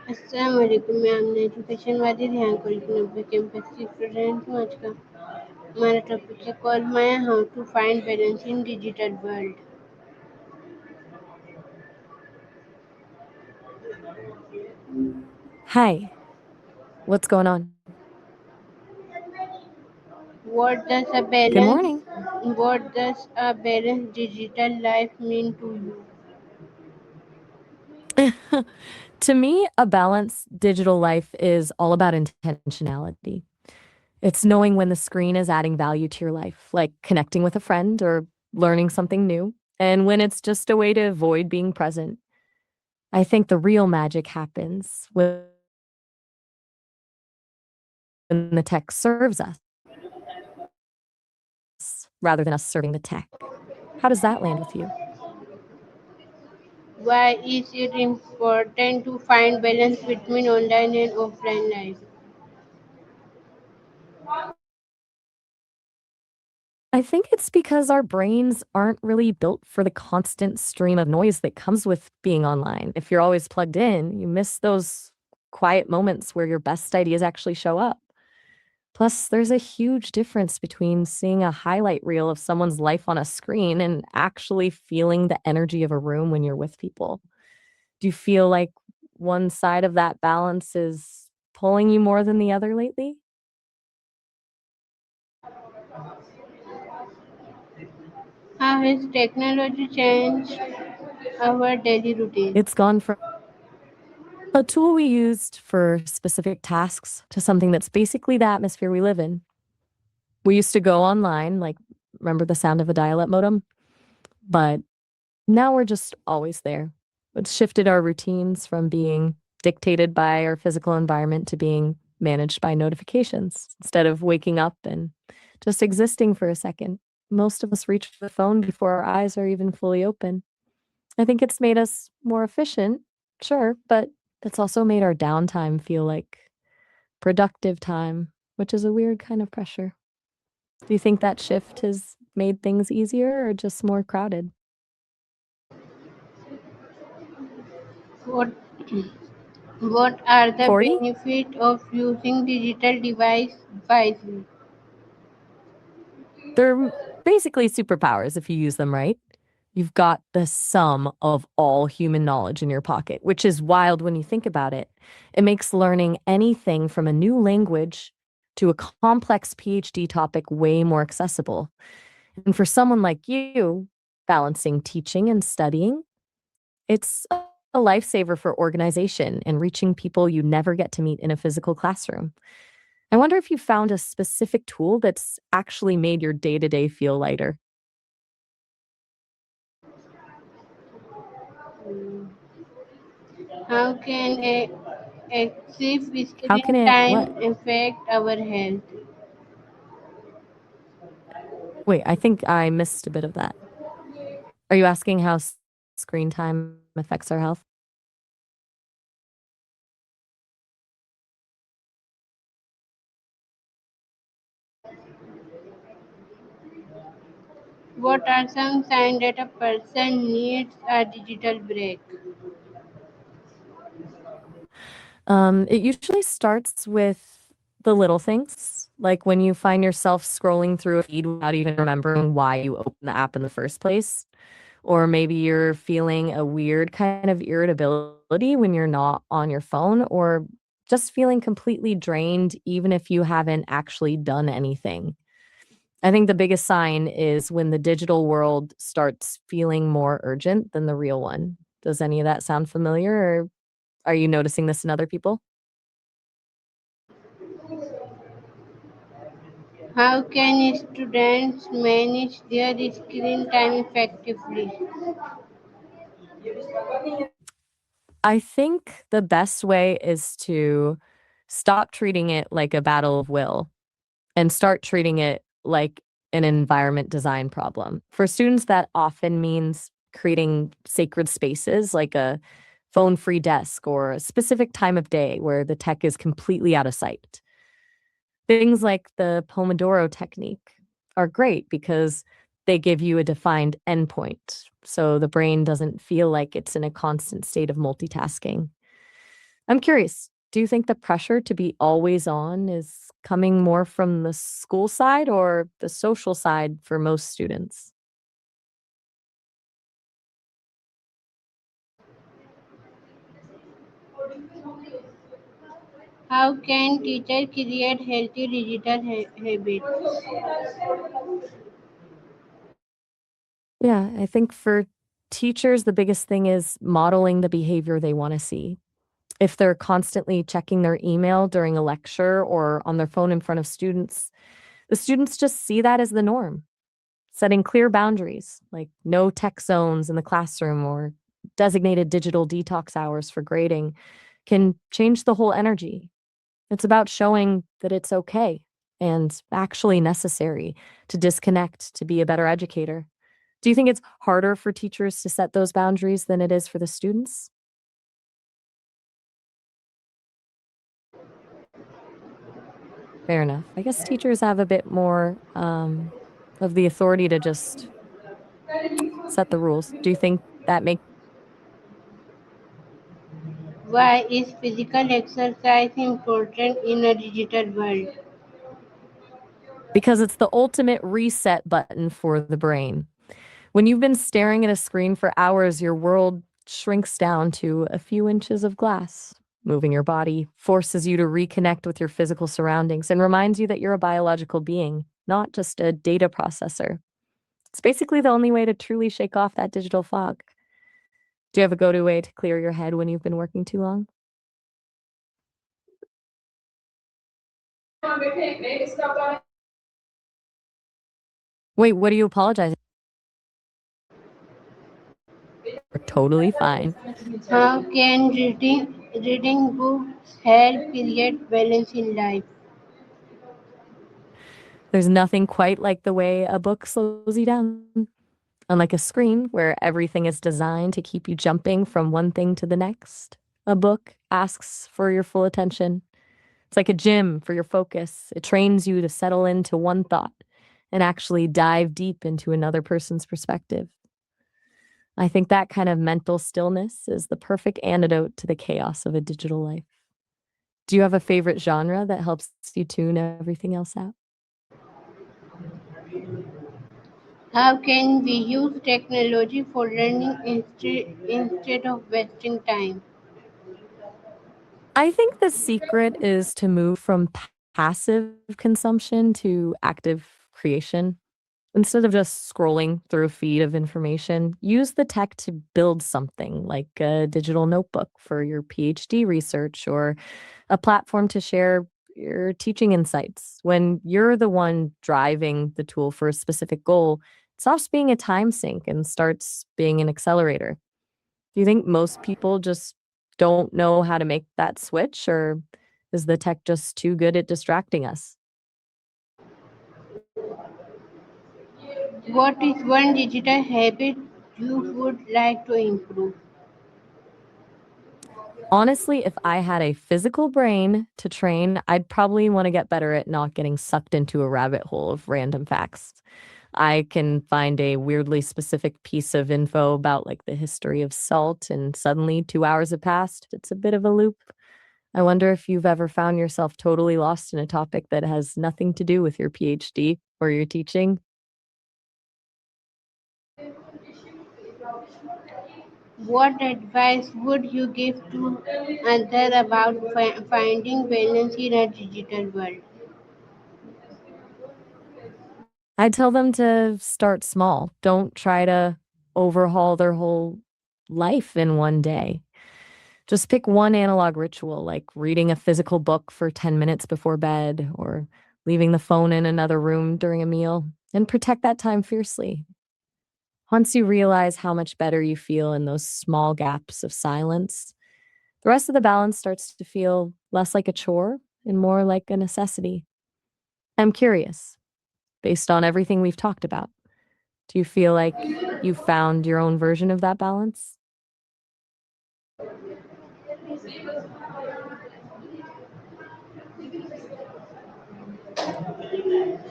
अस्सलाम वालेकुम। मैं आमना एजुकेशन वाली ध्यान कोरिकुलम कैंपस की स्टूडेंट हूँ। आज का हमारा टॉपिक है कॉल माया how to find balance in digital world. Hi, what's going on? What does a Good balance morning. what does a balanced digital life mean to you? To me, a balanced digital life is all about intentionality. It's knowing when the screen is adding value to your life, like connecting with a friend or learning something new, and when it's just a way to avoid being present. I think the real magic happens when the tech serves us rather than us serving the tech. How does that land with you? Why is it important to find balance between online and offline life? I think it's because our brains aren't really built for the constant stream of noise that comes with being online. If you're always plugged in, you miss those quiet moments where your best ideas actually show up. Plus, there's a huge difference between seeing a highlight reel of someone's life on a screen and actually feeling the energy of a room when you're with people. Do you feel like one side of that balance is pulling you more than the other lately? How has technology changed our daily routine? It's gone from a tool we used for specific tasks to something that's basically the atmosphere we live in. We used to go online, like, remember the sound of a dial up modem? But now we're just always there. It's shifted our routines from being dictated by our physical environment to being managed by notifications. Instead of waking up and just existing for a second, most of us reach for the phone before our eyes are even fully open. I think it's made us more efficient, sure, but it's also made our downtime feel like productive time, which is a weird kind of pressure. Do you think that shift has made things easier or just more crowded? What what are the 40? benefits of using digital device wisely? They're basically superpowers if you use them right. You've got the sum of all human knowledge in your pocket, which is wild when you think about it. It makes learning anything from a new language to a complex PhD topic way more accessible. And for someone like you, balancing teaching and studying, it's a lifesaver for organization and reaching people you never get to meet in a physical classroom. I wonder if you found a specific tool that's actually made your day to day feel lighter. How can excessive How can screen it what? time affect our health? Wait, I think I missed a bit of that. Are you asking how screen time affects our health? What are some signs that a person needs a digital break? It usually starts with the little things, like when you find yourself scrolling through a feed without even remembering why you opened the app in the first place. Or maybe you're feeling a weird kind of irritability when you're not on your phone, or just feeling completely drained, even if you haven't actually done anything. I think the biggest sign is when the digital world starts feeling more urgent than the real one. Does any of that sound familiar, or are you noticing this in other people? How can students manage their screen time effectively? I think the best way is to stop treating it like a battle of will and start treating it like an environment design problem. For students, that often means creating sacred spaces like a phone free desk or a specific time of day where the tech is completely out of sight. Things like the Pomodoro technique are great because they give you a defined endpoint. So the brain doesn't feel like it's in a constant state of multitasking. I'm curious, do you think the pressure to be always on is coming more from the school side or the social side for most students? How can teachers create healthy digital habits? Yeah, I think for teachers, the biggest thing is modeling the behavior they want to see. If they're constantly checking their email during a lecture or on their phone in front of students, the students just see that as the norm. Setting clear boundaries, like no tech zones in the classroom or designated digital detox hours for grading, can change the whole energy. It's about showing that it's okay and actually necessary to disconnect to be a better educator. Do you think it's harder for teachers to set those boundaries than it is for the students? Fair enough. I guess teachers have a bit more of the authority to just set the rules. Do you think that make Why is physical exercise important in a digital world? because it's the ultimate reset button for the brain. When you've been staring at a screen for hours, your world shrinks down to a few inches of glass. Moving your body forces you to reconnect with your physical surroundings and reminds you that you're a biological being, not just a data processor. It's basically the only way to truly shake off that digital fog. Do you have a go to way to clear your head when you've been working too long? Wait, what are you apologizing? You're totally fine. How can reading books help create balance in life? There's nothing quite like the way a book slows you down. Unlike a screen where everything is designed to keep you jumping from one thing to the next, a book asks for your full attention. It's like a gym for your focus. It trains you to settle into one thought and actually dive deep into another person's perspective. I think that kind of mental stillness is the perfect antidote to the chaos of a digital life. Do you have a favorite genre that helps you tune everything else out? How can we use technology for learning instead of wasting time? I think the secret is to move from passive consumption to active creation. Instead of just scrolling through a feed of information, use the tech to build something like a digital notebook for your PhD research or a platform to share your teaching insights. When you're the one driving the tool for a specific goal, it stops being a time sink and starts being an accelerator. Do you think most people just don't know how to make that switch, or is the tech just too good at distracting us? What is one digital habit you would like to improve? Honestly, if I had a physical brain to train, I'd probably want to get better at not getting sucked into a rabbit hole of random facts. I can find a weirdly specific piece of info about like the history of salt, and suddenly 2 hours have passed. It's a bit of a loop. I wonder if you've ever found yourself totally lost in a topic that has nothing to do with your PhD or your teaching. What advice would you give to others about finding balance in a digital world? I tell them to start small. Don't try to overhaul their whole life in one day. Just pick one analog ritual, like reading a physical book for 10 minutes before bed or leaving the phone in another room during a meal, and protect that time fiercely. Once you realize how much better you feel in those small gaps of silence, the rest of the balance starts to feel less like a chore and more like a necessity. I'm curious, based on everything we've talked about, do you feel like you've found your own version of that balance?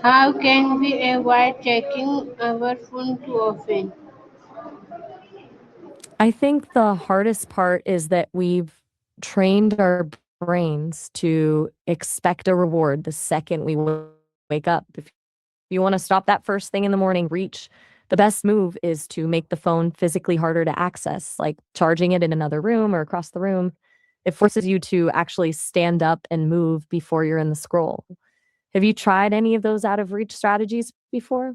How can we avoid checking our phone too often? I think the hardest part is that we've trained our brains to expect a reward the second we wake up. If you want to stop that first thing in the morning reach, the best move is to make the phone physically harder to access, like charging it in another room or across the room. It forces you to actually stand up and move before you're in the scroll. Have you tried any of those out of reach strategies before?